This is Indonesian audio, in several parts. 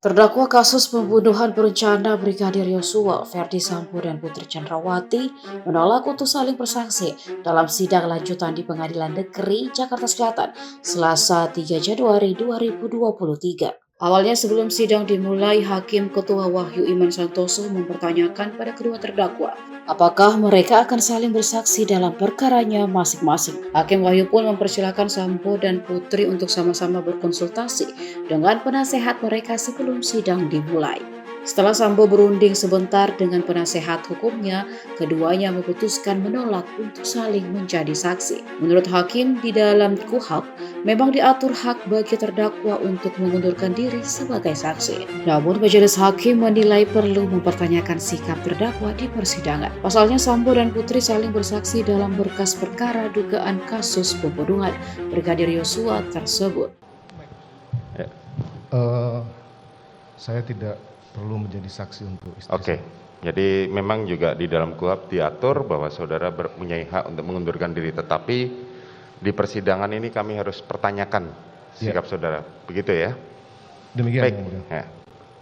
Terdakwa kasus pembunuhan berencana Brigadir Yosua, Verdi Sambo dan Putri Chandrawati menolak untuk saling bersaksi dalam sidang lanjutan di Pengadilan Negeri Jakarta Selatan, Selasa 3 Januari 2023. Awalnya sebelum sidang dimulai, Hakim Ketua Wahyu Iman Santoso mempertanyakan pada kedua terdakwa apakah mereka akan saling bersaksi dalam perkaranya masing-masing. Hakim Wahyu pun mempersilahkan Sambo dan Putri untuk sama-sama berkonsultasi dengan penasehat mereka sebelum sidang dimulai. Setelah Sambo berunding sebentar dengan penasehat hukumnya, keduanya memutuskan menolak untuk saling menjadi saksi. Menurut Hakim, di dalam KUHP memang diatur hak bagi terdakwa untuk mengundurkan diri sebagai saksi. Namun Majelis Hakim menilai perlu mempertanyakan sikap terdakwa di persidangan. Pasalnya Sambo dan Putri saling bersaksi dalam berkas perkara dugaan kasus pembunuhan Brigadir Yosua tersebut. Saya tidak perlu menjadi saksi untuk istri. Oke, jadi memang juga di dalam KUHP diatur bahwa saudara mempunyai hak untuk mengundurkan diri, tetapi di persidangan ini kami harus pertanyakan sikap saudara, begitu ya? Demikian. Baik, ya.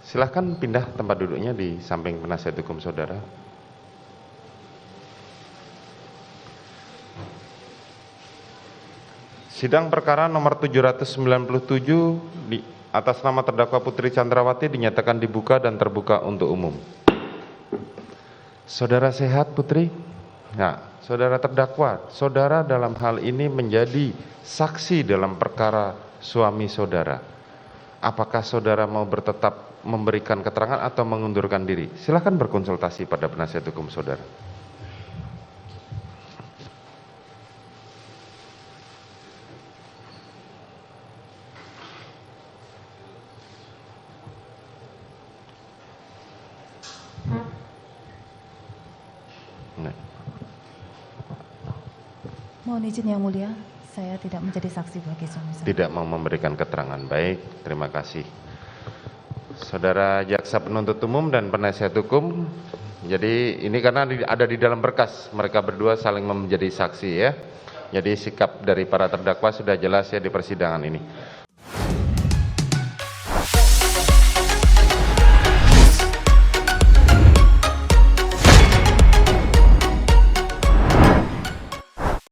Silahkan pindah tempat duduknya di samping penasihat hukum saudara. Sidang perkara nomor 797 atas nama terdakwa Putri Chandrawati dinyatakan dibuka dan terbuka untuk umum. Saudara sehat, Putri? Nah, saudara terdakwa, saudara dalam hal ini menjadi saksi dalam perkara suami saudara. Apakah saudara mau tetap memberikan keterangan atau mengundurkan diri? Silakan berkonsultasi pada penasihat hukum saudara. Mohon izin yang mulia, saya tidak menjadi saksi bagi suami saya. Tidak mau memberikan keterangan. Baik, terima kasih. Saudara jaksa penuntut umum dan penasihat hukum, jadi ini karena ada di dalam berkas, mereka berdua saling menjadi saksi ya. Jadi sikap dari para terdakwa sudah jelas ya di persidangan ini.